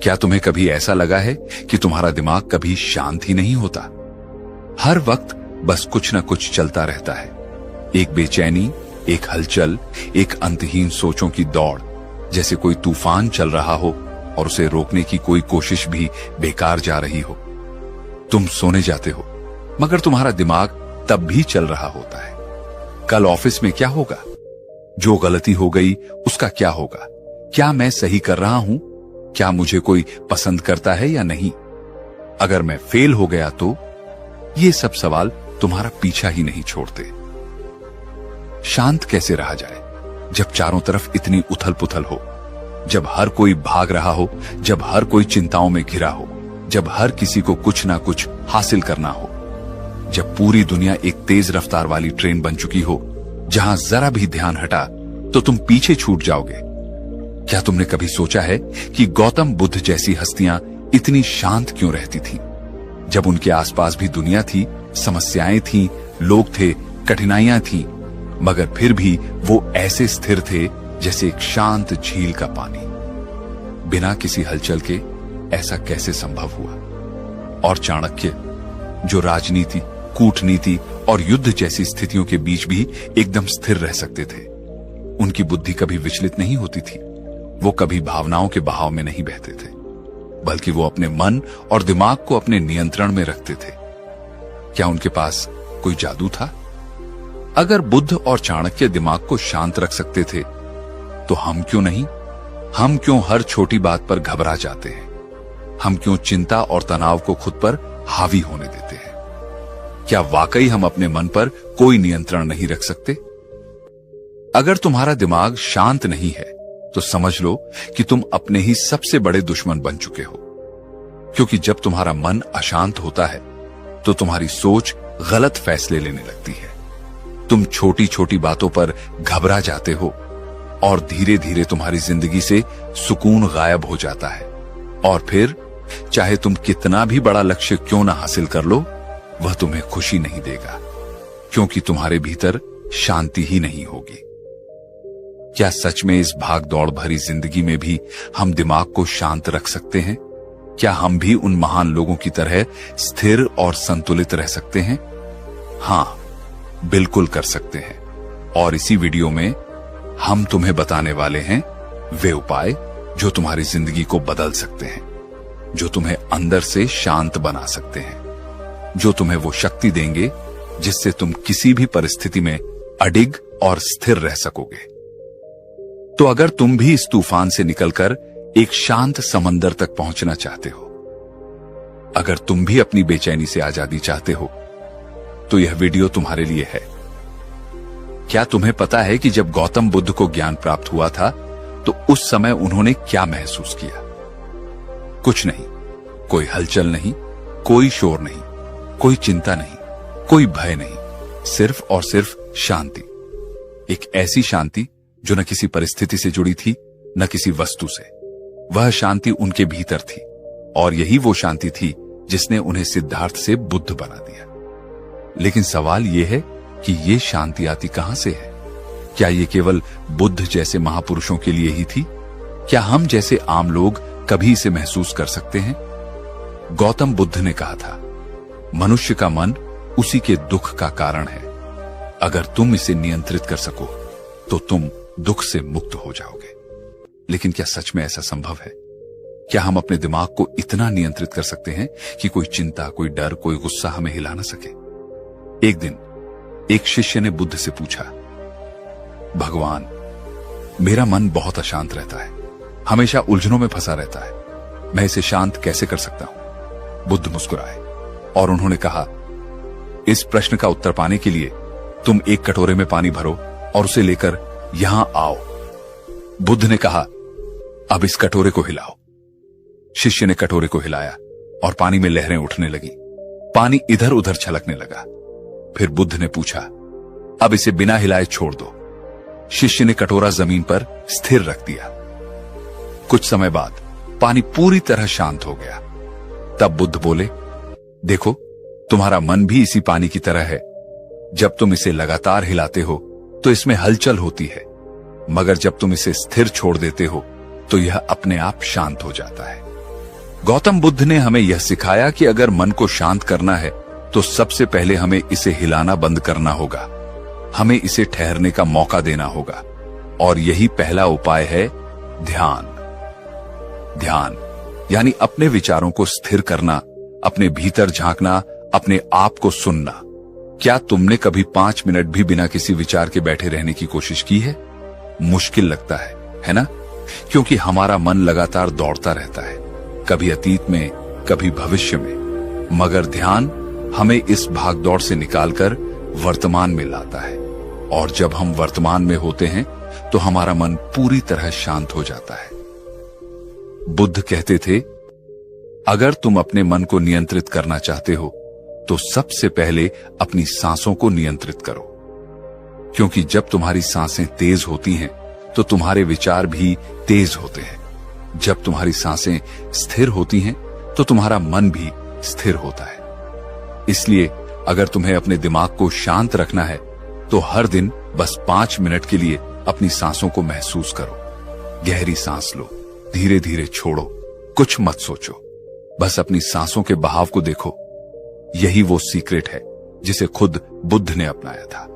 क्या तुम्हें कभी ऐसा लगा है कि तुम्हारा दिमाग कभी शांत ही नहीं होता? हर वक्त बस कुछ न कुछ चलता रहता है। एक बेचैनी, एक हलचल, एक अंतहीन सोचों की दौड़, जैसे कोई तूफान चल रहा हो और उसे रोकने की कोई कोशिश भी बेकार जा रही हो। तुम सोने जाते हो मगर तुम्हारा दिमाग तब भी चल रहा होता है। कल ऑफिस में क्या होगा? जो गलती हो गई उसका क्या होगा? क्या मैं सही कर रहा हूं? क्या मुझे कोई पसंद करता है या नहीं? अगर मैं फेल हो गया तो? ये सब सवाल तुम्हारा पीछा ही नहीं छोड़ते। शांत कैसे रहा जाए जब चारों तरफ इतनी उथल पुथल हो, जब हर कोई भाग रहा हो, जब हर कोई चिंताओं में घिरा हो, जब हर किसी को कुछ ना कुछ हासिल करना हो, जब पूरी दुनिया एक तेज रफ्तार वाली ट्रेन बन चुकी हो जहां जरा भी ध्यान हटा तो तुम पीछे छूट जाओगे। क्या तुमने कभी सोचा है कि गौतम बुद्ध जैसी हस्तियां इतनी शांत क्यों रहती थीं? जब उनके आसपास भी दुनिया थी, समस्याएं थीं, लोग थे, कठिनाइयां थीं, मगर फिर भी वो ऐसे स्थिर थे जैसे एक शांत झील का पानी। बिना किसी हलचल के ऐसा कैसे संभव हुआ? और चाणक्य, जो राजनीति, कूटनीति और युद्ध जैसी स्थितियों के बीच भी एकदम स्थिर रह सकते थे, उनकी बुद्धि कभी विचलित नहीं होती थी। वो कभी भावनाओं के बहाव में नहीं बहते थे, बल्कि वो अपने मन और दिमाग को अपने नियंत्रण में रखते थे। क्या उनके पास कोई जादू था? अगर बुद्ध और चाणक्य दिमाग को शांत रख सकते थे तो हम क्यों नहीं? हम क्यों हर छोटी बात पर घबरा जाते हैं? हम क्यों चिंता और तनाव को खुद पर हावी होने देते हैं? क्या वाकई हम अपने मन पर कोई नियंत्रण नहीं रख सकते? अगर तुम्हारा दिमाग शांत नहीं है तो समझ लो कि तुम अपने ही सबसे बड़े दुश्मन बन चुके हो। क्योंकि जब तुम्हारा मन अशांत होता है तो तुम्हारी सोच गलत फैसले लेने लगती है। तुम छोटी छोटी बातों पर घबरा जाते हो और धीरे धीरे तुम्हारी जिंदगी से सुकून गायब हो जाता है। और फिर चाहे तुम कितना भी बड़ा लक्ष्य क्यों ना हासिल कर लो, वह तुम्हें खुशी नहीं देगा, क्योंकि तुम्हारे भीतर शांति ही नहीं होगी। क्या सच में इस भाग दौड़ भरी जिंदगी में भी हम दिमाग को शांत रख सकते हैं? क्या हम भी उन महान लोगों की तरह स्थिर और संतुलित रह सकते हैं? हां, बिल्कुल कर सकते हैं। और इसी वीडियो में हम तुम्हें बताने वाले हैं वे उपाय जो तुम्हारी जिंदगी को बदल सकते हैं, जो तुम्हें अंदर से शांत बना सकते हैं, जो तुम्हें वो शक्ति देंगे जिससे तुम किसी भी परिस्थिति में अडिग और स्थिर रह सकोगे। तो अगर तुम भी इस तूफान से निकलकर एक शांत समंदर तक पहुंचना चाहते हो, अगर तुम भी अपनी बेचैनी से आजादी चाहते हो, तो यह वीडियो तुम्हारे लिए है। क्या तुम्हें पता है कि जब गौतम बुद्ध को ज्ञान प्राप्त हुआ था तो उस समय उन्होंने क्या महसूस किया? कुछ नहीं, कोई हलचल नहीं, कोई शोर नहीं, कोई चिंता नहीं, कोई भय नहीं, सिर्फ और सिर्फ शांति। एक ऐसी शांति जो न किसी परिस्थिति से जुड़ी थी, न किसी वस्तु से। वह शांति उनके भीतर थी, और यही वो शांति थी जिसने उन्हें सिद्धार्थ से बुद्ध बना दिया। लेकिन सवाल यह है कि यह शांति आती कहां से है? क्या यह केवल बुद्ध जैसे महापुरुषों के लिए ही थी? क्या हम जैसे आम लोग कभी इसे महसूस कर सकते हैं? गौतम बुद्ध ने कहा था, मनुष्य का मन उसी के दुख का कारण है। अगर तुम इसे नियंत्रित कर सको तो तुम दुख से मुक्त हो जाओगे। लेकिन क्या सच में ऐसा संभव है? क्या हम अपने दिमाग को इतना नियंत्रित कर सकते हैं कि कोई चिंता, कोई डर, कोई गुस्सा हमें हिला न सके? एक दिन एक शिष्य ने बुद्ध से पूछा, भगवान, मेरा मन बहुत अशांत रहता है, हमेशा उलझनों में फंसा रहता है, मैं इसे शांत कैसे कर सकता हूं? बुद्ध मुस्कुराए और उन्होंने कहा, इस प्रश्न का उत्तर पाने के लिए तुम एक कटोरे में पानी भरो और उसे लेकर यहां आओ। बुद्ध ने कहा, अब इस कटोरे को हिलाओ। शिष्य ने कटोरे को हिलाया और पानी में लहरें उठने लगी। पानी इधर उधर छलकने लगा। फिर बुद्ध ने पूछा, अब इसे बिना हिलाए छोड़ दो। शिष्य ने कटोरा जमीन पर स्थिर रख दिया। कुछ समय बाद पानी पूरी तरह शांत हो गया। तब बुद्ध बोले, देखो, तुम्हारा मन भी इसी पानी की तरह है। जब तुम इसे लगातार हिलाते हो तो इसमें हलचल होती है, मगर जब तुम इसे स्थिर छोड़ देते हो तो यह अपने आप शांत हो जाता है। गौतम बुद्ध ने हमें यह सिखाया कि अगर मन को शांत करना है तो सबसे पहले हमें इसे हिलाना बंद करना होगा, हमें इसे ठहरने का मौका देना होगा। और यही पहला उपाय है ध्यान। ध्यान यानी अपने विचारों को स्थिर करना, अपने भीतर झांकना, अपने आप को सुनना। क्या तुमने कभी 5 मिनट भी बिना किसी विचार के बैठे रहने की कोशिश की है? मुश्किल लगता है ना? क्योंकि हमारा मन लगातार दौड़ता रहता है, कभी अतीत में, कभी भविष्य में। मगर ध्यान हमें इस भागदौड़ से निकालकर वर्तमान में लाता है। और जब हम वर्तमान में होते हैं तो हमारा मन पूरी तरह शांत हो जाता है। बुद्ध कहते थे, अगर तुम अपने मन को नियंत्रित करना चाहते हो तो सबसे पहले अपनी सांसों को नियंत्रित करो। क्योंकि जब तुम्हारी सांसें तेज होती हैं तो तुम्हारे विचार भी तेज होते हैं। जब तुम्हारी सांसें स्थिर होती हैं तो तुम्हारा मन भी स्थिर होता है। इसलिए अगर तुम्हें अपने दिमाग को शांत रखना है तो हर दिन बस 5 मिनट के लिए अपनी सांसों को महसूस करो। गहरी सांस लो, धीरे धीरे छोड़ो, कुछ मत सोचो, बस अपनी सांसों के बहाव को देखो। यही वो सीक्रेट है जिसे खुद बुद्ध ने अपनाया था।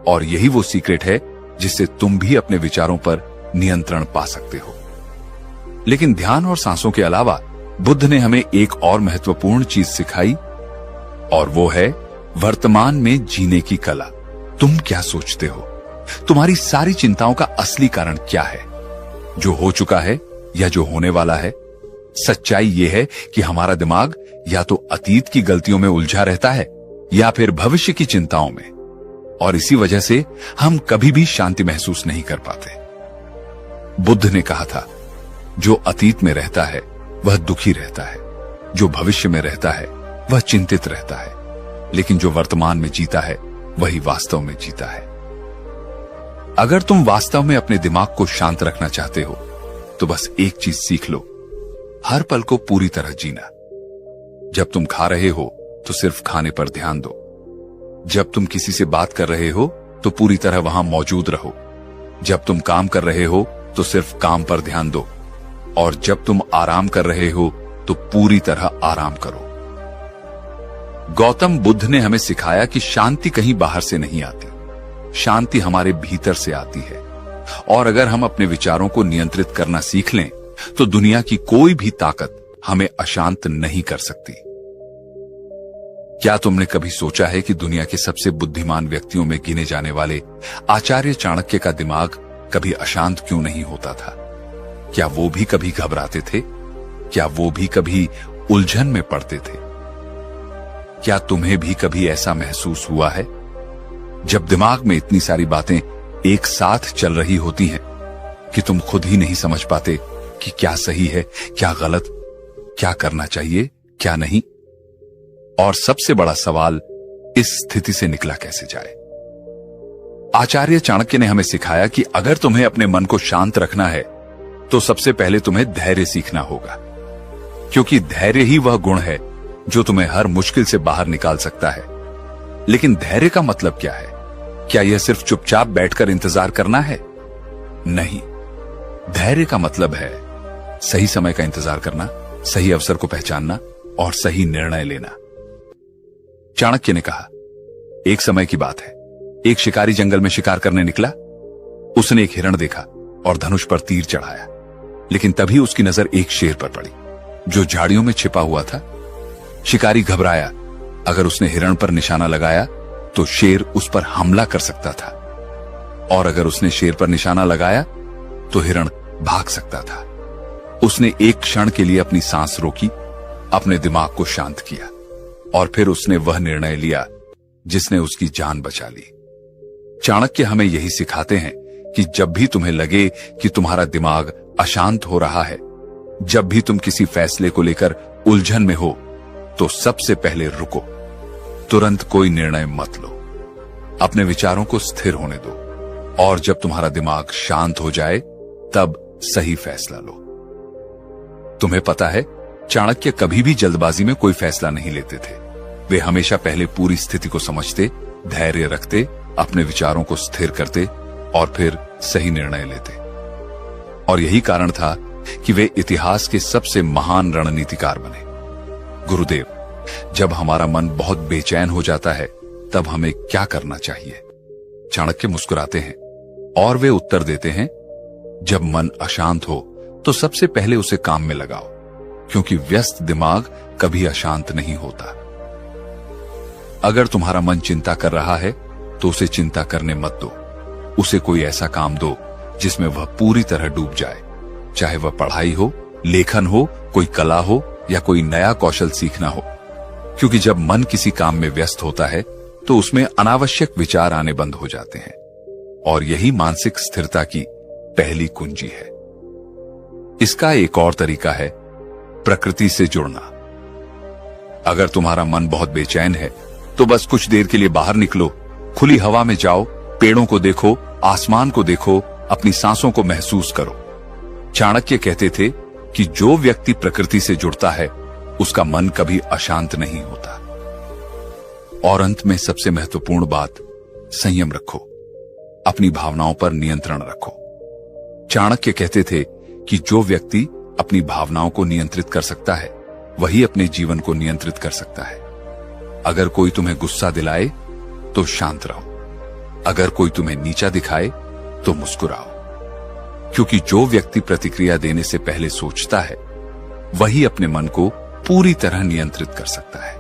और यही वो सीक्रेट है जिससे तुम भी अपने विचारों पर नियंत्रण पा सकते हो। लेकिन ध्यान और सांसों के अलावा बुद्ध ने हमें एक और महत्वपूर्ण चीज सिखाई, और वो है वर्तमान में जीने की कला। तुम क्या सोचते हो? तुम्हारी सारी चिंताओं का असली कारण क्या है? जो हो चुका है या जो होने वाला है? सच्चाई यह है कि हमारा दिमाग या तो अतीत की गलतियों में उलझा रहता है या फिर भविष्य की चिंताओं में। और इसी वजह से हम कभी भी शांति महसूस नहीं कर पाते। बुद्ध ने कहा था, जो अतीत में रहता है वह दुखी रहता है, जो भविष्य में रहता है वह चिंतित रहता है, लेकिन जो वर्तमान में जीता है वही वास्तव में जीता है। अगर तुम वास्तव में अपने दिमाग को शांत रखना चाहते हो तो बस एक चीज सीख लो, हर पल को पूरी तरह जीना। जब तुम खा रहे हो तो सिर्फ खाने पर ध्यान दो। जब तुम किसी से बात कर रहे हो तो पूरी तरह वहां मौजूद रहो। जब तुम काम कर रहे हो तो सिर्फ काम पर ध्यान दो। और जब तुम आराम कर रहे हो तो पूरी तरह आराम करो। गौतम बुद्ध ने हमें सिखाया कि शांति कहीं बाहर से नहीं आती, शांति हमारे भीतर से आती है। और अगर हम अपने विचारों को नियंत्रित करना सीख लें तो दुनिया की कोई भी ताकत हमें अशांत नहीं कर सकती। क्या तुमने कभी सोचा है कि दुनिया के सबसे बुद्धिमान व्यक्तियों में गिने जाने वाले आचार्य चाणक्य का दिमाग कभी अशांत क्यों नहीं होता था? क्या वो भी कभी घबराते थे? क्या वो भी कभी उलझन में पड़ते थे? क्या तुम्हें भी कभी ऐसा महसूस हुआ है जब दिमाग में इतनी सारी बातें एक साथ चल रही होती हैं कि तुम खुद ही नहीं समझ पाते कि क्या सही है, क्या गलत, क्या करना चाहिए, क्या नहीं? और सबसे बड़ा सवाल, इस स्थिति से निकला कैसे जाए? आचार्य चाणक्य ने हमें सिखाया कि अगर तुम्हें अपने मन को शांत रखना है तो सबसे पहले तुम्हें धैर्य सीखना होगा। क्योंकि धैर्य ही वह गुण है जो तुम्हें हर मुश्किल से बाहर निकाल सकता है। लेकिन धैर्य का मतलब क्या है? क्या यह सिर्फ चुपचाप बैठकर इंतजार करना है? नहीं, धैर्य का मतलब है सही समय का इंतजार करना, सही अवसर को पहचानना और सही निर्णय लेना। चाणक्य ने कहा, एक समय की बात है, एक शिकारी जंगल में शिकार करने निकला। उसने एक हिरण देखा और धनुष पर तीर चढ़ाया, लेकिन तभी उसकी नजर एक शेर पर पड़ी जो झाड़ियों में छिपा हुआ था। शिकारी घबराया। अगर उसने हिरण पर निशाना लगाया तो शेर उस पर हमला कर सकता था, और अगर उसने शेर पर निशाना लगाया तो हिरण भाग सकता था। उसने एक क्षण के लिए अपनी सांस रोकी, अपने दिमाग को शांत किया, और फिर उसने वह निर्णय लिया जिसने उसकी जान बचा ली। चाणक्य हमें यही सिखाते हैं कि जब भी तुम्हें लगे कि तुम्हारा दिमाग अशांत हो रहा है, जब भी तुम किसी फैसले को लेकर उलझन में हो, तो सबसे पहले रुको, तुरंत कोई निर्णय मत लो, अपने विचारों को स्थिर होने दो, और जब तुम्हारा दिमाग शांत हो जाए तब सही फैसला लो। तुम्हें पता है, चाणक्य कभी भी जल्दबाजी में कोई फैसला नहीं लेते थे। वे हमेशा पहले पूरी स्थिति को समझते, धैर्य रखते, अपने विचारों को स्थिर करते और फिर सही निर्णय लेते। और यही कारण था कि वे इतिहास के सबसे महान रणनीतिकार बने। गुरुदेव, जब हमारा मन बहुत बेचैन हो जाता है तब हमें क्या करना चाहिए? चाणक्य मुस्कुराते हैं और वे उत्तर देते हैं, जब मन अशांत हो तो सबसे पहले उसे काम में लगाओ, क्योंकि व्यस्त दिमाग कभी अशांत नहीं होता। अगर तुम्हारा मन चिंता कर रहा है तो उसे चिंता करने मत दो। उसे कोई ऐसा काम दो जिसमें वह पूरी तरह डूब जाए, चाहे वह पढ़ाई हो, लेखन हो, कोई कला हो या कोई नया कौशल सीखना हो। क्योंकि जब मन किसी काम में व्यस्त होता है तो उसमें अनावश्यक विचार आने बंद हो जाते हैं, और यही मानसिक स्थिरता की पहली कुंजी है। इसका एक और तरीका है प्रकृति से जुड़ना। अगर तुम्हारा मन बहुत बेचैन है तो बस कुछ देर के लिए बाहर निकलो, खुली हवा में जाओ, पेड़ों को देखो, आसमान को देखो, अपनी सांसों को महसूस करो। चाणक्य कहते थे कि जो व्यक्ति प्रकृति से जुड़ता है उसका मन कभी अशांत नहीं होता। और अंत में सबसे महत्वपूर्ण बात, संयम रखो, अपनी भावनाओं पर नियंत्रण रखो। चाणक्य कहते थे कि जो व्यक्ति अपनी भावनाओं को नियंत्रित कर सकता है वही अपने जीवन को नियंत्रित कर सकता है। अगर कोई तुम्हें गुस्सा दिलाए तो शांत रहो, अगर कोई तुम्हें नीचा दिखाए तो मुस्कुराओ, क्योंकि जो व्यक्ति प्रतिक्रिया देने से पहले सोचता है वही अपने मन को पूरी तरह नियंत्रित कर सकता है।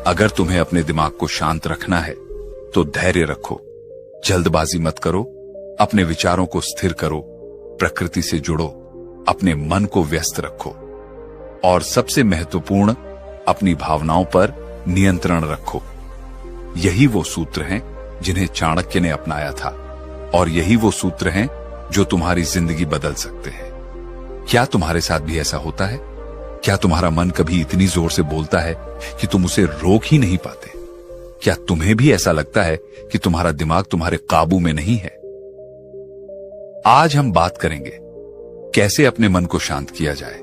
अगर तुम्हें अपने दिमाग को शांत रखना है तो धैर्य रखो, जल्दबाजी मत करो, अपने विचारों को स्थिर करो, प्रकृति से जुड़ो, अपने मन को व्यस्त रखो, और सबसे महत्वपूर्ण, अपनी भावनाओं पर नियंत्रण रखो। यही वो सूत्र हैं जिन्हें चाणक्य ने अपनाया था, और यही वो सूत्र हैं जो तुम्हारी जिंदगी बदल सकते हैं। क्या तुम्हारे साथ भी ऐसा होता है? क्या तुम्हारा मन कभी इतनी जोर से बोलता है कि तुम उसे रोक ही नहीं पाते? क्या तुम्हें भी ऐसा लगता है कि तुम्हारा दिमाग तुम्हारे काबू में नहीं है? आज हम बात करेंगे कैसे अपने मन को शांत किया जाए,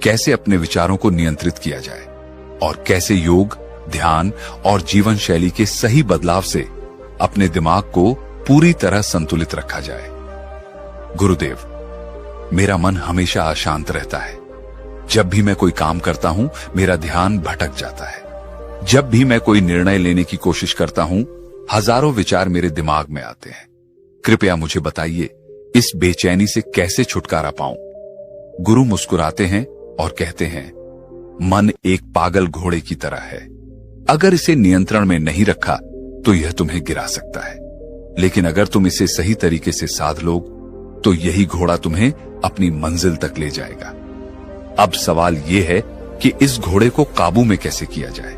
कैसे अपने विचारों को नियंत्रित किया जाए, और कैसे योग, ध्यान और जीवन शैली के सही बदलाव से अपने दिमाग को पूरी तरह संतुलित रखा जाए। गुरुदेव, मेरा मन हमेशा अशांत रहता है। जब भी मैं कोई काम करता हूं मेरा ध्यान भटक जाता है। जब भी मैं कोई निर्णय लेने की कोशिश करता हूं हजारों विचार मेरे दिमाग में आते हैं। कृपया मुझे बताइए, इस बेचैनी से कैसे छुटकारा पाऊं? गुरु मुस्कुराते हैं और कहते हैं, मन एक पागल घोड़े की तरह है। अगर इसे नियंत्रण में नहीं रखा तो यह तुम्हें गिरा सकता है, लेकिन अगर तुम इसे सही तरीके से साध लो तो यही घोड़ा तुम्हें अपनी मंजिल तक ले जाएगा। अब सवाल यह है कि इस घोड़े को काबू में कैसे किया जाए।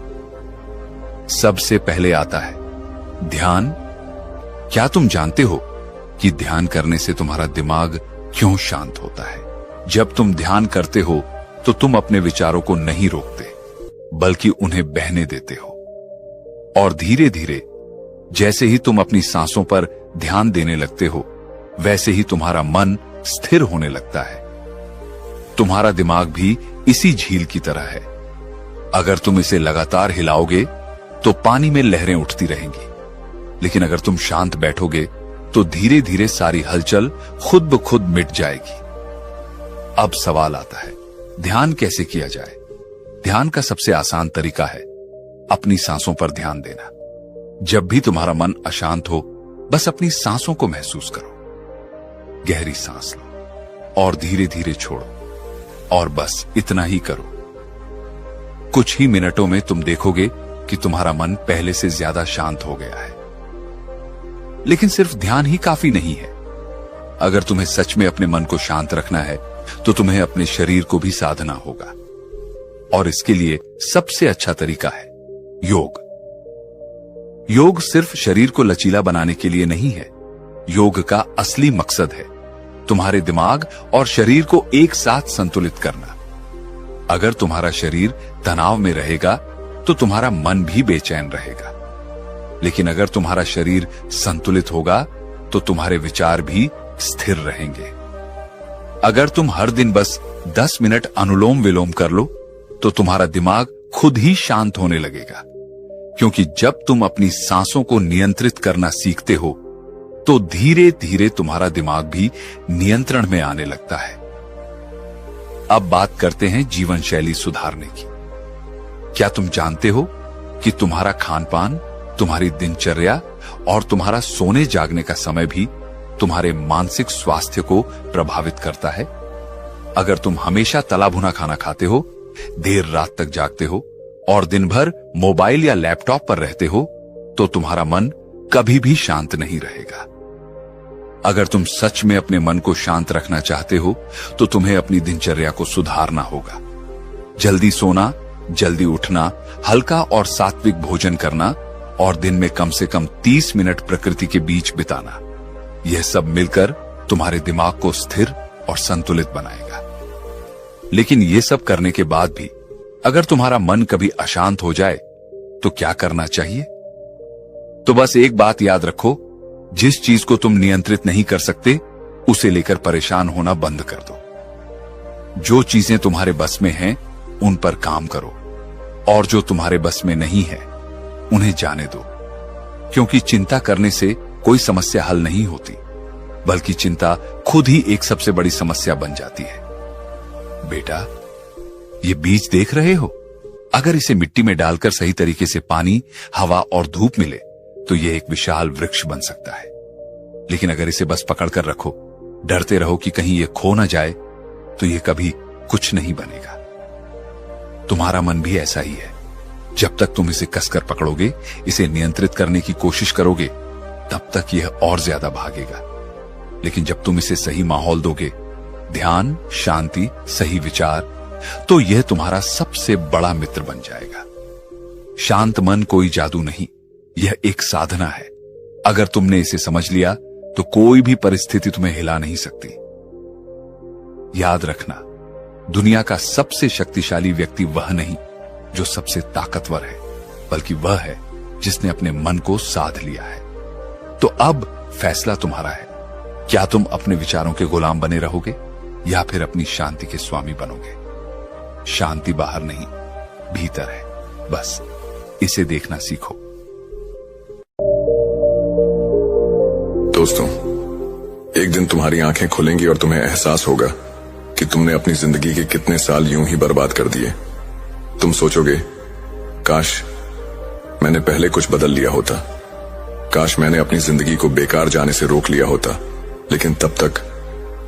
सबसे पहले आता है ध्यान। क्या तुम जानते हो कि ध्यान करने से तुम्हारा दिमाग क्यों शांत होता है? जब तुम ध्यान करते हो तो तुम अपने विचारों को नहीं रोकते, बल्कि उन्हें बहने देते हो। और धीरे धीरे जैसे ही तुम अपनी सांसों पर ध्यान देने लगते हो, वैसे ही तुम्हारा मन स्थिर होने लगता है। तुम्हारा दिमाग भी इसी झील की तरह है। अगर तुम इसे लगातार हिलाओगे तो पानी में लहरें उठती रहेंगी, लेकिन अगर तुम शांत बैठोगे तो धीरे धीरे सारी हलचल खुद ब खुद मिट जाएगी। अब सवाल आता है, ध्यान कैसे किया जाए? ध्यान का सबसे आसान तरीका है अपनी सांसों पर ध्यान देना। जब भी तुम्हारा मन अशांत हो, बस अपनी सांसों को महसूस करो। गहरी सांस लो और धीरे धीरे छोड़ो, और बस इतना ही करो। कुछ ही मिनटों में तुम देखोगे कि तुम्हारा मन पहले से ज्यादा शांत हो गया है। लेकिन सिर्फ ध्यान ही काफी नहीं है। अगर तुम्हें सच में अपने मन को शांत रखना है तो तुम्हें अपने शरीर को भी साधना होगा, और इसके लिए सबसे अच्छा तरीका है योग। योग सिर्फ शरीर को लचीला बनाने के लिए नहीं है। योग का असली मकसद है तुम्हारे दिमाग और शरीर को एक साथ संतुलित करना। अगर तुम्हारा शरीर तनाव में रहेगा तो तुम्हारा मन भी बेचैन रहेगा, लेकिन अगर तुम्हारा शरीर संतुलित होगा तो तुम्हारे विचार भी स्थिर रहेंगे। अगर तुम हर दिन बस 10 मिनट अनुलोम विलोम कर लो तो तुम्हारा दिमाग खुद ही शांत होने लगेगा, क्योंकि जब तुम अपनी सांसों को नियंत्रित करना सीखते हो तो धीरे धीरे तुम्हारा दिमाग भी नियंत्रण में आने लगता है। अब बात करते हैं जीवन शैली सुधारने की। क्या तुम जानते हो कि तुम्हारा खान पान, तुम्हारी दिनचर्या और तुम्हारा सोने जागने का समय भी तुम्हारे मानसिक स्वास्थ्य को प्रभावित करता है? अगर तुम हमेशा तला भुना खाना खाते हो, देर रात तक जागते हो और दिन भर मोबाइल या लैपटॉप पर रहते हो, तो तुम्हारा मन कभी भी शांत नहीं रहेगा। अगर तुम सच में अपने मन को शांत रखना चाहते हो, तो तुम्हें अपनी दिनचर्या को सुधारना होगा। जल्दी सोना, जल्दी उठना, हल्का और सात्विक भोजन करना और दिन में कम से कम 30 मिनट प्रकृति के बीच बिताना, यह सब मिलकर तुम्हारे दिमाग को स्थिर और संतुलित बनाएगा। लेकिन यह सब करने के बाद भी अगर तुम्हारा मन कभी अशांत हो जाए, तो क्या करना चाहिए? तो बस एक बात याद रखो, जिस चीज को तुम नियंत्रित नहीं कर सकते, उसे लेकर परेशान होना बंद कर दो। जो चीजें तुम्हारे बस में हैं, उन पर काम करो, और जो तुम्हारे बस में नहीं है, उन्हें जाने दो। क्योंकि चिंता करने से कोई समस्या हल नहीं होती, बल्कि चिंता खुद ही एक सबसे बड़ी समस्या बन जाती है। बेटा, ये बीज देख रहे हो? अगर इसे मिट्टी में डालकर सही तरीके से पानी, हवा और धूप मिले, तो यह एक विशाल वृक्ष बन सकता है। लेकिन अगर इसे बस पकड़कर रखो, डरते रहो कि कहीं यह खो ना जाए, तो यह कभी कुछ नहीं बनेगा। तुम्हारा मन भी ऐसा ही है। जब तक तुम इसे कसकर पकड़ोगे, इसे नियंत्रित करने की कोशिश करोगे, तब तक यह और ज्यादा भागेगा। लेकिन जब तुम इसे सही माहौल दोगे, ध्यान, शांति, सही विचार, तो यह तुम्हारा सबसे बड़ा मित्र बन जाएगा। शांत मन कोई जादू नहीं, यह एक साधना है। अगर तुमने इसे समझ लिया, तो कोई भी परिस्थिति तुम्हें हिला नहीं सकती। याद रखना, दुनिया का सबसे शक्तिशाली व्यक्ति वह नहीं जो सबसे ताकतवर है, बल्कि वह है जिसने अपने मन को साध लिया है। तो अब फैसला तुम्हारा है। क्या तुम अपने विचारों के गुलाम बने रहोगे, या फिर अपनी शांति के स्वामी बनोगे? शांति बाहर नहीं, भीतर है। बस इसे देखना सीखो। दोस्तों, एक दिन तुम्हारी आंखें खुलेंगी और तुम्हें एहसास होगा कि तुमने अपनी जिंदगी के कितने साल यूं ही बर्बाद कर दिए। तुम सोचोगे, काश मैंने पहले कुछ बदल लिया होता, काश मैंने अपनी जिंदगी को बेकार जाने से रोक लिया होता। लेकिन तब तक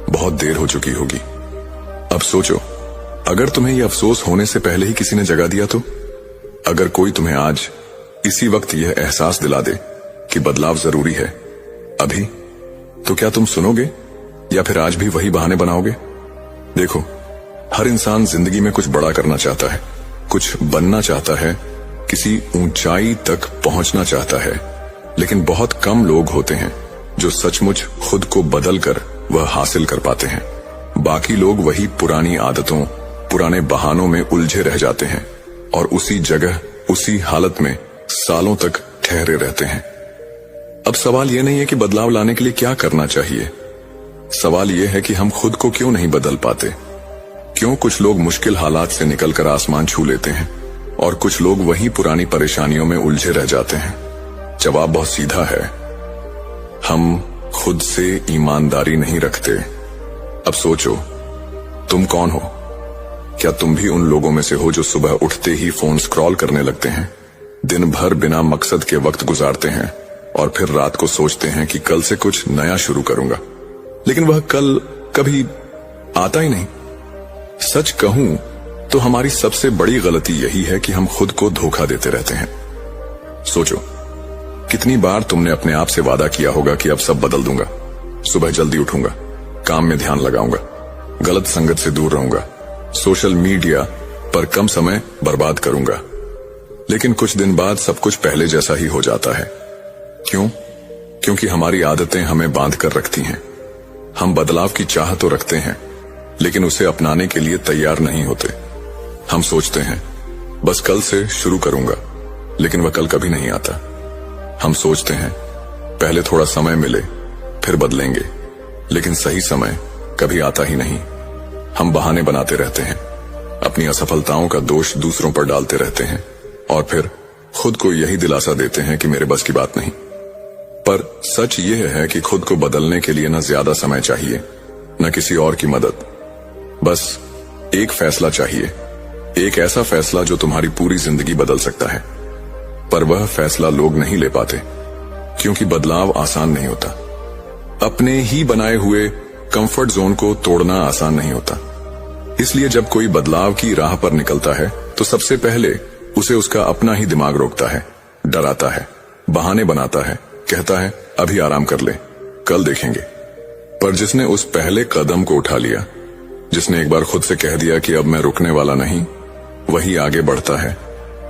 बहुत देर हो चुकी होगी। अब सोचो, अगर तुम्हें यह अफसोस होने से पहले ही किसी ने जगा दिया तो? अगर कोई तुम्हें आज इसी वक्त यह एहसास दिला दे कि बदलाव जरूरी है अभी, तो क्या तुम सुनोगे या फिर आज भी वही बहाने बनाओगे? देखो, हर इंसान जिंदगी में कुछ बड़ा करना चाहता है, कुछ बनना चाहता है, किसी ऊंचाई तक पहुंचना चाहता है। लेकिन बहुत कम लोग होते हैं जो सचमुच खुद को बदलकर वह हासिल कर पाते हैं। बाकी लोग वही पुरानी आदतों, पुराने बहानों में उलझे रह जाते हैं और उसी जगह, उसी हालत में सालों तक ठहरे रहते हैं। अब सवाल यह नहीं है कि बदलाव लाने के लिए क्या करना चाहिए, सवाल यह है कि हम खुद को क्यों नहीं बदल पाते। क्यों कुछ लोग मुश्किल हालात से निकलकर आसमान छू लेते हैं और कुछ लोग वही पुरानी परेशानियों में उलझे रह जाते हैं? जवाब बहुत सीधा है, हम खुद से ईमानदारी नहीं रखते। अब सोचो, तुम कौन हो? क्या तुम भी उन लोगों में से हो जो सुबह उठते ही फोन स्क्रॉल करने लगते हैं, दिन भर बिना मकसद के वक्त गुजारते हैं और फिर रात को सोचते हैं कि कल से कुछ नया शुरू करूंगा, लेकिन वह कल कभी आता ही नहीं? सच कहूं तो हमारी सबसे बड़ी गलती यही है कि हम खुद को धोखा देते रहते हैं। सोचो, कितनी बार तुमने अपने आप से वादा किया होगा कि अब सब बदल दूंगा, सुबह जल्दी उठूंगा, काम में ध्यान लगाऊंगा, गलत संगत से दूर रहूंगा, सोशल मीडिया पर कम समय बर्बाद करूंगा। लेकिन कुछ दिन बाद सब कुछ पहले जैसा ही हो जाता है। क्यों? क्योंकि हमारी आदतें हमें बांध कर रखती हैं। हम बदलाव की चाह तो रखते हैं, लेकिन उसे अपनाने के लिए तैयार नहीं होते। हम सोचते हैं बस कल से शुरू करूंगा, लेकिन वह कल कभी नहीं आता। हम सोचते हैं पहले थोड़ा समय मिले फिर बदलेंगे, लेकिन सही समय कभी आता ही नहीं। हम बहाने बनाते रहते हैं, अपनी असफलताओं का दोष दूसरों पर डालते रहते हैं और फिर खुद को यही दिलासा देते हैं कि मेरे बस की बात नहीं। पर सच यह है कि खुद को बदलने के लिए न ज्यादा समय चाहिए, न किसी और की मदद। बस एक फैसला चाहिए, एक ऐसा फैसला जो तुम्हारी पूरी जिंदगी बदल सकता है। पर वह फैसला लोग नहीं ले पाते, क्योंकि बदलाव आसान नहीं होता। अपने ही बनाए हुए कंफर्ट जोन को तोड़ना आसान नहीं होता। इसलिए जब कोई बदलाव की राह पर निकलता है तो सबसे पहले उसे उसका अपना ही दिमाग रोकता है, डराता है, बहाने बनाता है, कहता है अभी आराम कर ले, कल देखेंगे। पर जिसने उस पहले कदम को उठा लिया, जिसने एक बार खुद से कह दिया कि अब मैं रुकने वाला नहीं, वही आगे बढ़ता है,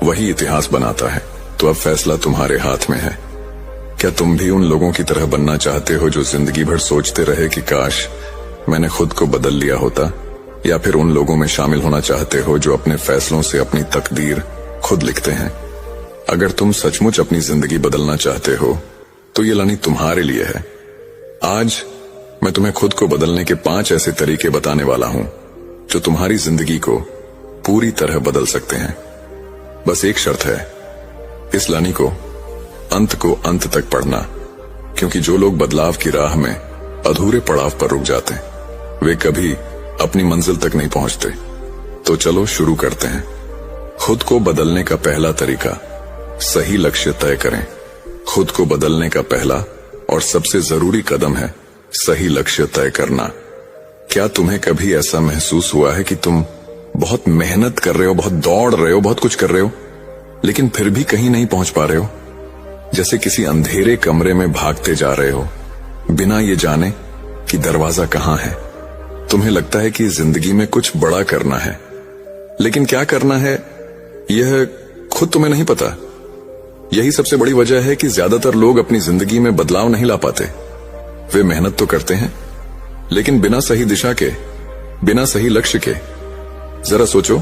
वही इतिहास बनाता है। तो अब फैसला तुम्हारे हाथ में है। क्या तुम भी उन लोगों की तरह बनना चाहते हो जो जिंदगी भर सोचते रहे कि काश मैंने खुद को बदल लिया होता, या फिर उन लोगों में शामिल होना चाहते हो जो अपने फैसलों से अपनी तकदीर खुद लिखते हैं? अगर तुम सचमुच अपनी जिंदगी बदलना चाहते हो तो ये लानी तुम्हारे लिए है। आज मैं तुम्हें खुद को बदलने के 5 ऐसे तरीके बताने वाला हूं जो तुम्हारी जिंदगी को पूरी तरह बदल सकते हैं। बस एक शर्त है, इस लानी को अंत तक पढ़ना, क्योंकि जो लोग बदलाव की राह में अधूरे पड़ाव पर रुक जाते वे कभी अपनी मंजिल तक नहीं पहुंचते। तो चलो शुरू करते हैं। खुद को बदलने का पहला तरीका, सही लक्ष्य तय करें। खुद को बदलने का पहला और सबसे जरूरी कदम है सही लक्ष्य तय करना। क्या तुम्हें कभी ऐसा महसूस हुआ है कि तुम बहुत मेहनत कर रहे हो, बहुत दौड़ रहे हो, बहुत कुछ कर रहे हो, लेकिन फिर भी कहीं नहीं पहुंच पा रहे हो? जैसे किसी अंधेरे कमरे में भागते जा रहे हो, बिना ये जाने कि दरवाजा कहां है। तुम्हें लगता है कि जिंदगी में कुछ बड़ा करना है, लेकिन क्या करना है यह खुद तुम्हें नहीं पता। यही सबसे बड़ी वजह है कि ज्यादातर लोग अपनी जिंदगी में बदलाव नहीं ला पाते। वे मेहनत तो करते हैं, लेकिन बिना सही दिशा के, बिना सही लक्ष्य के। जरा सोचो,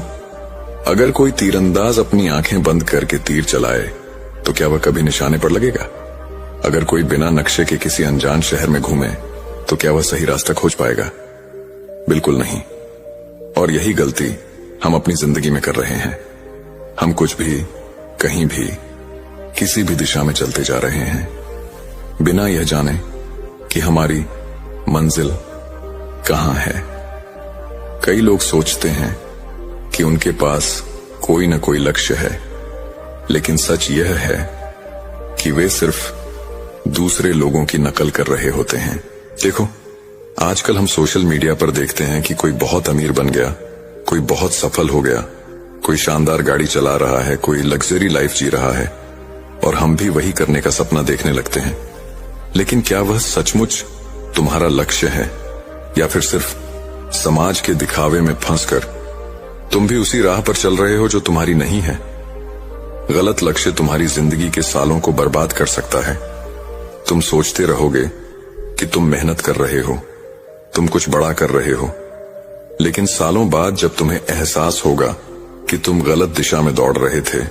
अगर कोई तीरंदाज अपनी आंखें बंद करके तीर चलाए तो क्या वह कभी निशाने पर लगेगा? अगर कोई बिना नक्शे के किसी अनजान शहर में घूमे तो क्या वह सही रास्ता खोज पाएगा? बिल्कुल नहीं। और यही गलती हम अपनी जिंदगी में कर रहे हैं। हम कुछ भी, कहीं भी, किसी भी दिशा में चलते जा रहे हैं, बिना यह जाने कि हमारी मंजिल कहां है। कई लोग सोचते हैं कि उनके पास कोई न कोई लक्ष्य है, लेकिन सच यह है कि वे सिर्फ दूसरे लोगों की नकल कर रहे होते हैं। देखो, आजकल हम सोशल मीडिया पर देखते हैं कि कोई बहुत अमीर बन गया, कोई बहुत सफल हो गया, कोई शानदार गाड़ी चला रहा है, कोई लग्जरी लाइफ जी रहा है, और हम भी वही करने का सपना देखने लगते हैं। लेकिन क्या वह सचमुच तुम्हारा लक्ष्य है, या फिर सिर्फ समाज के दिखावे में फंसकर तुम भी उसी राह पर चल रहे हो जो तुम्हारी नहीं है? गलत लक्ष्य तुम्हारी जिंदगी के सालों को बर्बाद कर सकता है। तुम सोचते रहोगे कि तुम मेहनत कर रहे हो, तुम कुछ बड़ा कर रहे हो, लेकिन सालों बाद जब तुम्हें एहसास होगा कि तुम गलत दिशा में दौड़ रहे थे,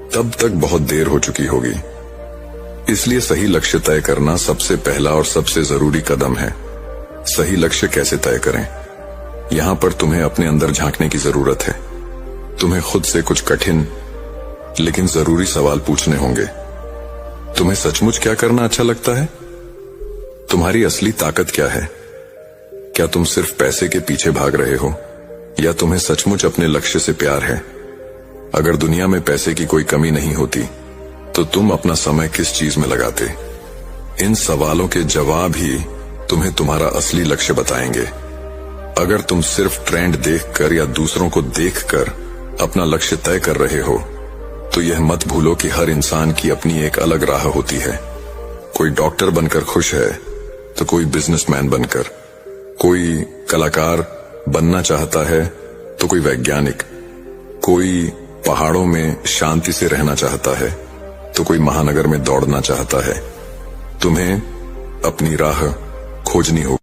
तब तक बहुत देर हो चुकी होगी। इसलिए सही लक्ष्य तय करना सबसे पहला और सबसे जरूरी कदम है। सही लक्ष्य कैसे तय करें? यहां पर तुम्हें अपने अंदर झांकने की जरूरत है। तुम्हें खुद से कुछ कठिन लेकिन जरूरी सवाल पूछने होंगे। तुम्हें सचमुच क्या करना अच्छा लगता है? तुम्हारी असली ताकत क्या है? क्या तुम सिर्फ पैसे के पीछे भाग रहे हो, या तुम्हें सचमुच अपने लक्ष्य से प्यार है? अगर दुनिया में पैसे की कोई कमी नहीं होती तो तुम अपना समय किस चीज में लगाते? इन सवालों के जवाब ही तुम्हें तुम्हारा असली लक्ष्य बताएंगे। अगर तुम सिर्फ ट्रेंड देखकर या दूसरों को देखकर अपना लक्ष्य तय कर रहे हो, तो यह मत भूलो कि हर इंसान की अपनी एक अलग राह होती है। कोई डॉक्टर बनकर खुश है, तो कोई बिजनेसमैन बनकर, कोई कलाकार बनना चाहता है, तो कोई वैज्ञानिक, कोई पहाड़ों में शांति से रहना चाहता है, तो कोई महानगर में दौड़ना चाहता है। तुम्हें अपनी राह खोजनी होगी।